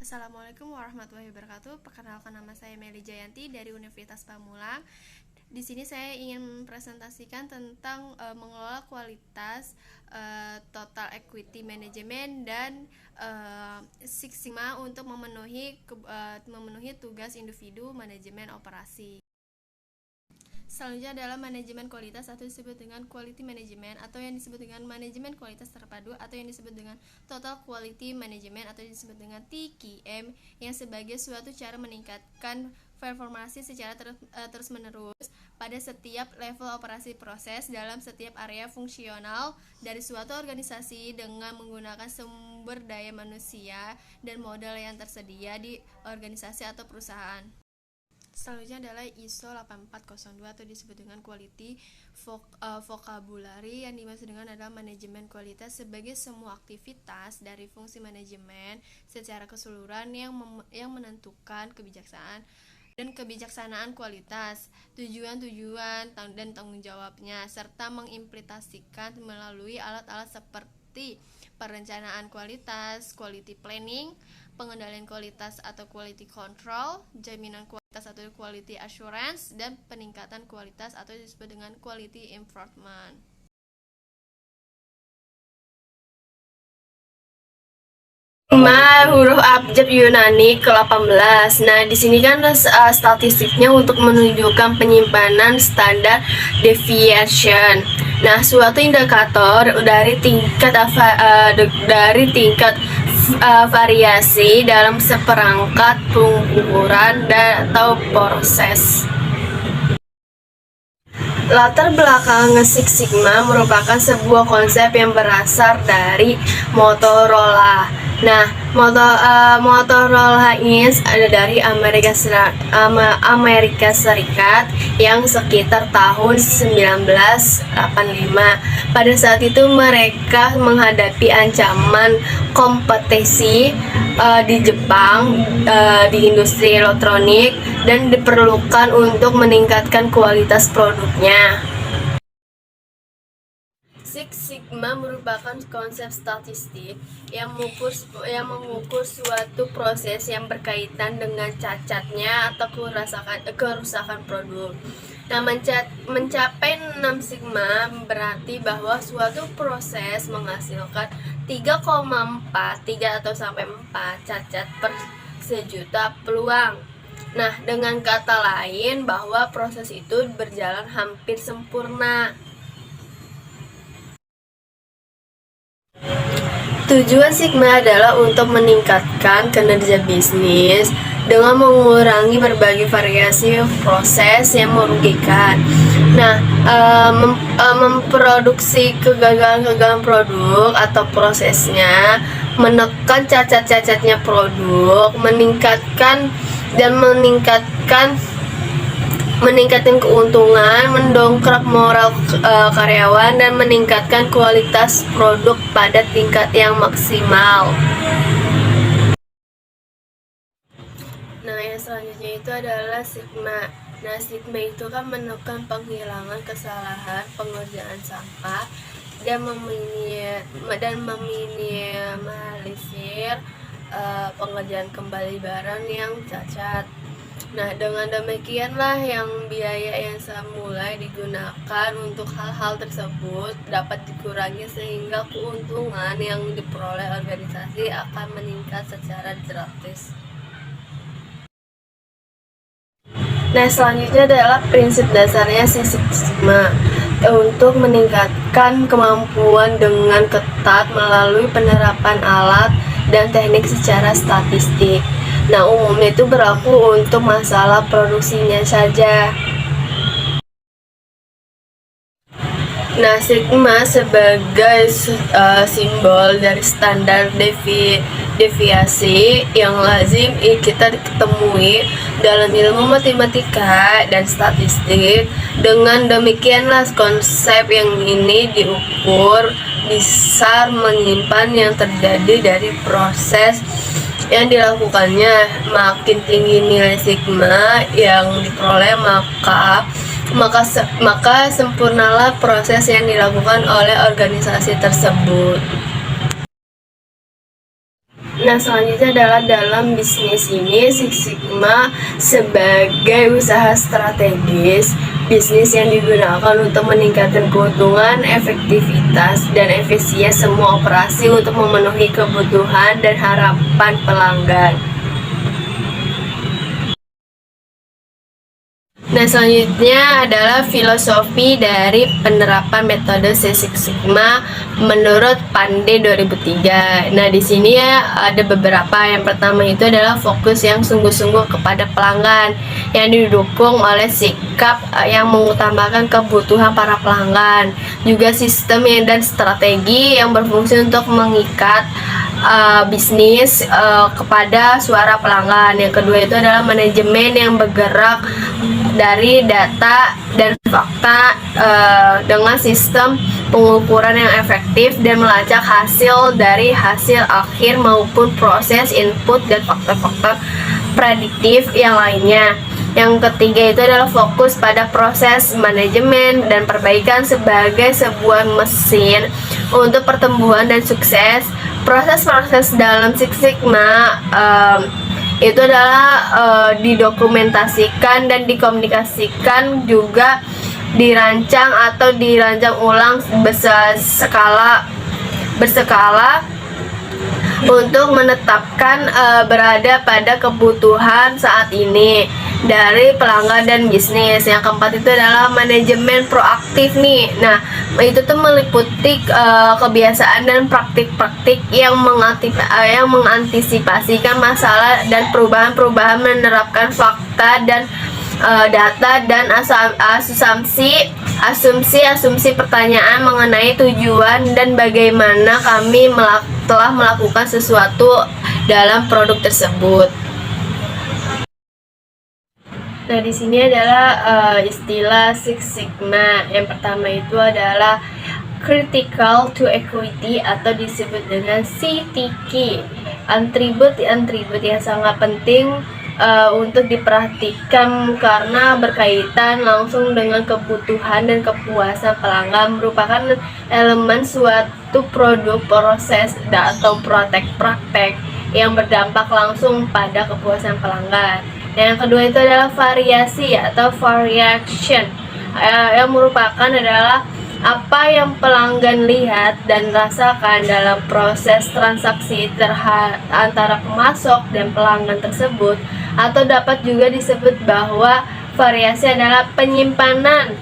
Assalamualaikum warahmatullahi wabarakatuh. Perkenalkan, nama saya Meli Jayanti dari Universitas Pamulang. Di sini saya ingin mempresentasikan tentang mengelola kualitas, total equity management dan Six Sigma untuk memenuhi tugas individu manajemen operasi. Selanjutnya adalah manajemen kualitas atau disebut dengan quality management, atau yang disebut dengan manajemen kualitas terpadu, atau yang disebut dengan total quality management, atau disebut dengan TQM, yang sebagai suatu cara meningkatkan performasi secara terus-menerus pada setiap level operasi proses dalam setiap area fungsional dari suatu organisasi dengan menggunakan sumber daya manusia dan modal yang tersedia di organisasi atau perusahaan. Selanjutnya adalah ISO 8402 atau disebut dengan quality vocabulary, yang dimaksud dengan adalah manajemen kualitas sebagai semua aktivitas dari fungsi manajemen secara keseluruhan yang menentukan kebijaksanaan kualitas, tujuan dan tanggung jawabnya, serta mengimplementasikan melalui alat-alat seperti perencanaan kualitas, quality planning, pengendalian kualitas atau quality control, jaminan kualitas atau quality assurance, dan peningkatan kualitas atau disebut dengan quality improvement. Huruf abjad Yunani ke-18. Nah, di sini kan statistiknya untuk menunjukkan penyimpanan standar deviation. Nah, suatu indikator dari tingkat variasi dalam seperangkat pengukuran atau proses. Latar belakang Six Sigma merupakan sebuah konsep yang berasal dari Motorola. Nah, Motorola ini ada dari Amerika Serikat yang sekitar tahun 1985. Pada saat itu mereka menghadapi ancaman kompetisi di Jepang di industri elektronik dan diperlukan untuk meningkatkan kualitas produknya. Six Sigma merupakan konsep statistik yang mengukur suatu proses yang berkaitan dengan cacatnya atau kerusakan produk. Nah, mencapai 6 sigma berarti bahwa suatu proses menghasilkan 3 atau sampai 4 cacat per sejuta peluang. Nah, dengan kata lain bahwa proses itu berjalan hampir sempurna. Tujuan Sigma adalah untuk meningkatkan kinerja bisnis dengan mengurangi berbagai variasi proses yang merugikan. Nah, memproduksi kegagalan produk atau prosesnya, menekan cacat-cacatnya produk, meningkatkan keuntungan, mendongkrak moral karyawan, dan meningkatkan kualitas produk pada tingkat yang maksimal. Nah, yang selanjutnya itu adalah Sigma. Nah, Sigma itu kan menekan penghilangan kesalahan pengerjaan sampah dan meminimalisir pengerjaan kembali barang yang cacat. Nah, dengan demikianlah yang biaya yang semula digunakan untuk hal-hal tersebut dapat dikurangi sehingga keuntungan yang diperoleh organisasi akan meningkat secara drastis. Nah, selanjutnya adalah prinsip dasarnya Six Sigma untuk meningkatkan kemampuan dengan ketat melalui penerapan alat dan teknik secara statistik. Nah, umumnya itu berlaku untuk masalah produksinya saja. Nah, Sigma sebagai simbol dari standar deviasi yang lazim kita ketemui dalam ilmu matematika dan statistik. Dengan demikianlah konsep yang ini diukur bisa menyimpan yang terjadi dari proses yang dilakukannya. Makin tinggi nilai sigma yang diperoleh, maka sempurnalah proses yang dilakukan oleh organisasi tersebut. Nah, selanjutnya adalah dalam bisnis ini Six Sigma sebagai usaha strategis bisnis yang digunakan untuk meningkatkan keuntungan, efektivitas, dan efisiensi semua operasi untuk memenuhi kebutuhan dan harapan pelanggan. Nah, selanjutnya adalah filosofi dari penerapan metode Six Sigma menurut Pande 2003. Nah, di sini ya ada beberapa. Yang pertama itu adalah fokus yang sungguh-sungguh kepada pelanggan yang didukung oleh sikap yang mengutamakan kebutuhan para pelanggan. Juga sistem dan strategi yang berfungsi untuk mengikat bisnis kepada suara pelanggan. Yang kedua itu adalah manajemen yang bergerak dari data dan fakta dengan sistem pengukuran yang efektif dan melacak hasil dari hasil akhir maupun proses input dan faktor-faktor prediktif yang lainnya. Yang ketiga itu adalah fokus pada proses manajemen dan perbaikan sebagai sebuah mesin untuk pertumbuhan dan sukses. Proses-proses dalam Six Sigma itu adalah didokumentasikan dan dikomunikasikan, juga dirancang ulang berskala untuk menetapkan berada pada kebutuhan saat ini dari pelanggan dan bisnis. Yang keempat itu adalah manajemen proaktif nih. Nah, itu tuh meliputi kebiasaan dan praktik-praktik yang mengantisipasikan masalah dan perubahan-perubahan, menerapkan fakta dan data dan asumsi pertanyaan mengenai tujuan dan bagaimana kami telah melakukan sesuatu dalam produk tersebut. Nah, di sini adalah istilah Six Sigma. Yang pertama itu adalah critical to equity atau disebut dengan CTK. Atribut yang sangat penting untuk diperhatikan karena berkaitan langsung dengan kebutuhan dan kepuasan pelanggan, merupakan elemen suatu produk, proses, atau praktek yang berdampak langsung pada kepuasan pelanggan. Yang kedua itu adalah variasi atau variation, yang merupakan adalah apa yang pelanggan lihat dan rasakan dalam proses transaksi antara pemasok dan pelanggan tersebut. Atau dapat juga disebut bahwa variasi adalah penyimpanan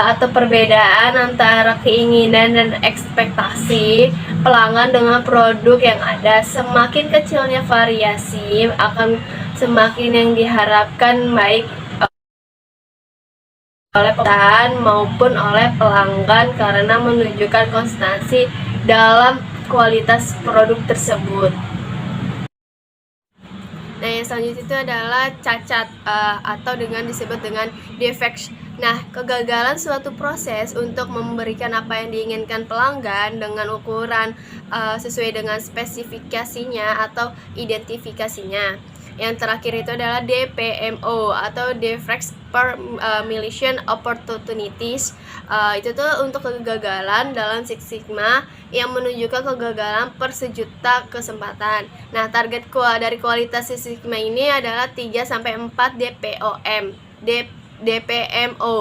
atau perbedaan antara keinginan dan ekspektasi pelanggan dengan produk yang ada. Semakin kecilnya variasi akan semakin yang diharapkan baik oleh perusahaan maupun oleh pelanggan karena menunjukkan konstansi dalam kualitas produk tersebut. Nah, yang selanjutnya itu adalah cacat atau disebut dengan defect. Nah, kegagalan suatu proses untuk memberikan apa yang diinginkan pelanggan dengan ukuran sesuai dengan spesifikasinya atau identifikasinya. Yang terakhir itu adalah DPMO atau Defects per Million Opportunities. Itu tuh untuk kegagalan dalam Six Sigma yang menunjukkan kegagalan per sejuta kesempatan. Nah, target dari kualitas Six Sigma ini adalah 3-4 DPMO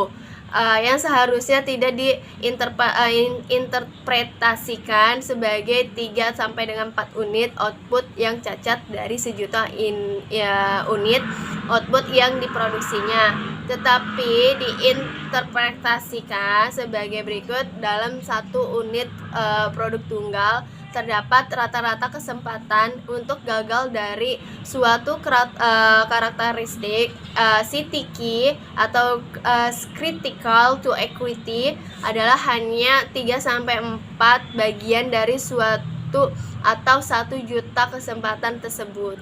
yang seharusnya tidak diinterpretasikan sebagai 3-4 unit output yang cacat dari sejuta unit output yang diproduksinya, tetapi diinterpretasikan sebagai berikut. Dalam satu unit produk tunggal terdapat rata-rata kesempatan untuk gagal dari suatu karakteristik CTK atau critical to equity adalah hanya 3-4 bagian dari suatu atau 1 juta kesempatan tersebut.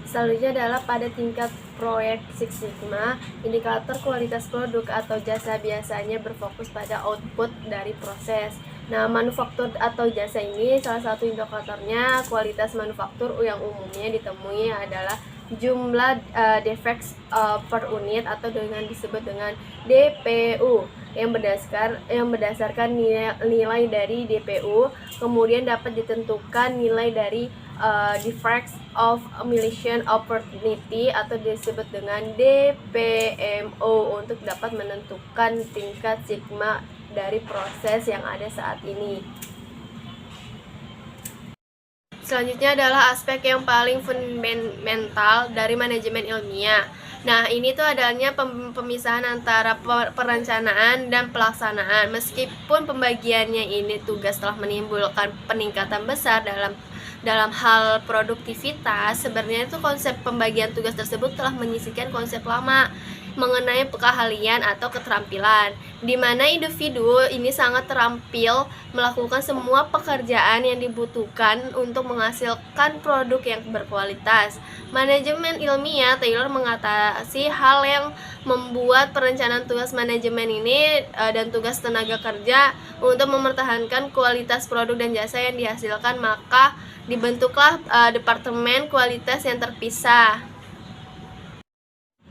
Selanjutnya adalah pada tingkat proyek Six Sigma, indikator kualitas produk atau jasa biasanya berfokus pada output dari proses. Nah, manufaktur atau jasa ini salah satu indikatornya kualitas manufaktur yang umumnya ditemui adalah jumlah defects per unit atau disebut dengan DPU. yang berdasarkan nilai dari DPU, kemudian dapat ditentukan nilai dari Difference of Emission Opportunity atau disebut dengan DPMO untuk dapat menentukan tingkat sigma dari proses yang ada saat ini. Selanjutnya adalah aspek yang paling fundamental dari manajemen ilmiah. Nah, ini tuh adanya pemisahan antara perencanaan dan pelaksanaan. Meskipun pembagiannya ini tugas telah menimbulkan peningkatan besar dalam hal produktivitas, sebenarnya itu konsep pembagian tugas tersebut telah menyisihkan konsep lama mengenai keahlian atau keterampilan, di mana individu ini sangat terampil melakukan semua pekerjaan yang dibutuhkan untuk menghasilkan produk yang berkualitas. Manajemen ilmiah Taylor mengatasi hal yang membuat perencanaan tugas manajemen ini dan tugas tenaga kerja untuk mempertahankan kualitas produk dan jasa yang dihasilkan, maka dibentuklah departemen kualitas yang terpisah.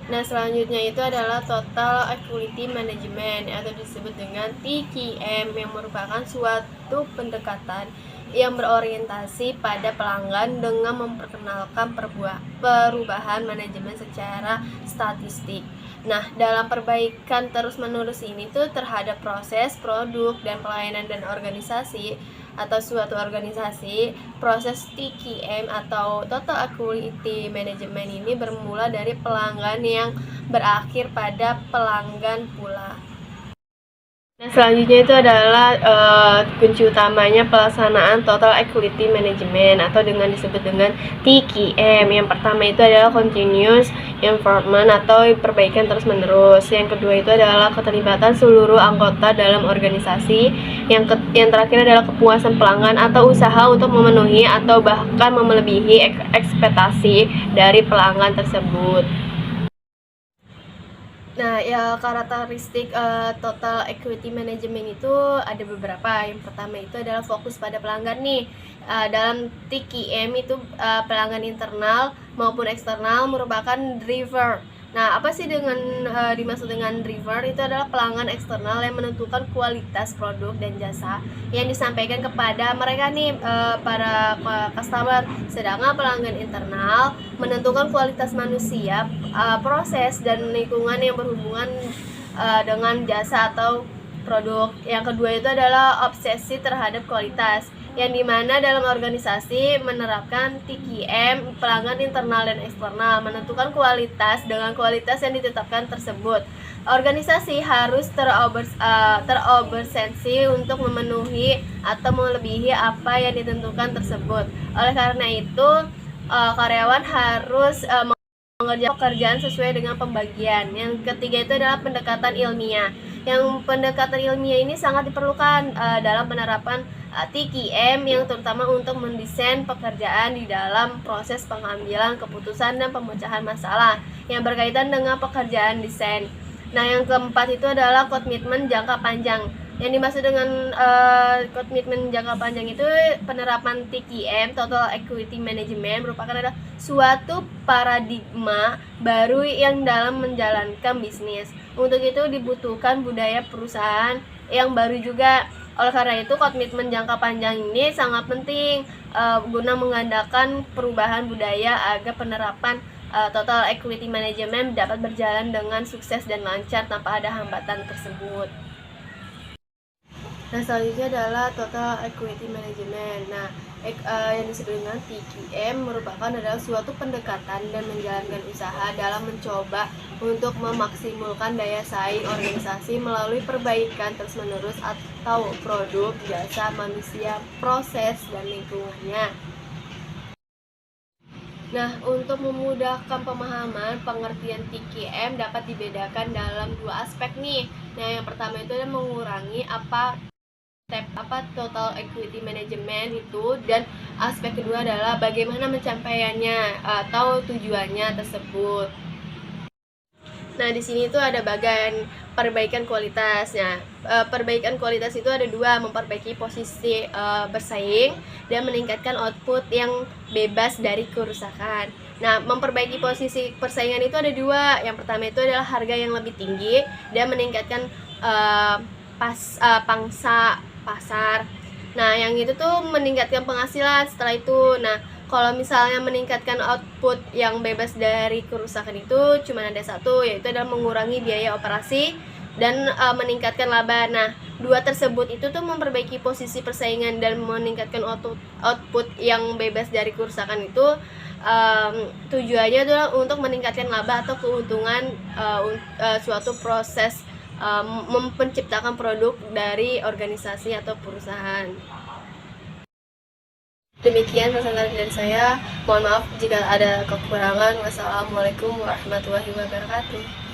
Nah, selanjutnya itu adalah Total Quality Management atau disebut dengan TQM, yang merupakan suatu pendekatan yang berorientasi pada pelanggan dengan memperkenalkan perubahan manajemen secara statistik. Nah, dalam perbaikan terus-menerus ini tuh terhadap proses, produk, dan pelayanan dan organisasi atau suatu organisasi, proses TQM atau Total Quality Management ini bermula dari pelanggan yang berakhir pada pelanggan pula. Nah, selanjutnya itu adalah kunci utamanya pelaksanaan Total Quality Management atau dengan disebut dengan TQM. Yang pertama itu adalah Continuous Improvement atau perbaikan terus-menerus. Yang kedua itu adalah keterlibatan seluruh anggota dalam organisasi. Yang terakhir adalah kepuasan pelanggan atau usaha untuk memenuhi atau bahkan melebihi ekspektasi dari pelanggan tersebut. Nah, ya karakteristik Total Equity Management itu ada beberapa. Yang pertama itu adalah fokus pada pelanggan nih. Dalam TQM itu pelanggan internal maupun eksternal merupakan driver. Nah, apa sih dimaksud dengan driver? Itu adalah pelanggan eksternal yang menentukan kualitas produk dan jasa yang disampaikan kepada mereka nih, para customer. Sedangkan pelanggan internal menentukan kualitas manusia, proses dan lingkungan yang berhubungan dengan jasa atau produk. Yang kedua itu adalah obsesi terhadap kualitas, yang dimana dalam organisasi menerapkan TQM, pelanggan internal dan eksternal menentukan kualitas dengan kualitas yang ditetapkan tersebut. Organisasi harus terobsesi untuk memenuhi atau melebihi apa yang ditentukan tersebut. Oleh karena itu, karyawan harus mengerjakan pekerjaan sesuai dengan pembagian. Yang ketiga itu adalah pendekatan ilmiah. Yang pendekatan ilmiah ini sangat diperlukan dalam penerapan TQM, yang terutama untuk mendesain pekerjaan di dalam proses pengambilan keputusan dan pemecahan masalah yang berkaitan dengan pekerjaan desain. Nah, yang keempat itu adalah komitmen jangka panjang. Yang dimaksud dengan komitmen jangka panjang itu penerapan TQM, Total Equity Management, merupakan adalah suatu paradigma baru yang dalam menjalankan bisnis. Untuk itu dibutuhkan budaya perusahaan yang baru juga. Oleh karena itu, komitmen jangka panjang ini sangat penting guna mengandalkan perubahan budaya agar penerapan Total Equity Management dapat berjalan dengan sukses dan lancar tanpa ada hambatan tersebut. Nah, selanjutnya adalah Total Equity Management. Nah, yang disebut dengan TQM merupakan adalah suatu pendekatan dan menjalankan usaha dalam mencoba untuk memaksimalkan daya saing organisasi melalui perbaikan terus-menerus atau produk, jasa, manusia, proses, dan lingkungannya. Nah, untuk memudahkan pemahaman, pengertian TQM dapat dibedakan dalam dua aspek nih. Nah, yang pertama itu adalah mengurangi apa Total Equity Management itu, dan aspek kedua adalah bagaimana mencapaiannya atau tujuannya tersebut. Nah, di sini itu ada bagian perbaikan kualitasnya. Perbaikan kualitas itu ada dua, memperbaiki posisi bersaing dan meningkatkan output yang bebas dari kerusakan. Nah, memperbaiki posisi persaingan itu ada dua. Yang pertama itu adalah harga yang lebih tinggi dan meningkatkan pangsa pasar. Nah, yang itu tuh meningkatkan penghasilan setelah itu. Nah, kalau misalnya meningkatkan output yang bebas dari kerusakan itu cuma ada satu, yaitu adalah mengurangi biaya operasi dan meningkatkan laba. Nah, dua tersebut itu tuh memperbaiki posisi persaingan dan meningkatkan output yang bebas dari kerusakan itu tujuannya adalah untuk meningkatkan laba atau keuntungan suatu proses menciptakan produk dari organisasi atau perusahaan. Demikian pesan dari saya. Mohon maaf jika ada kekurangan. Wassalamualaikum warahmatullahi wabarakatuh.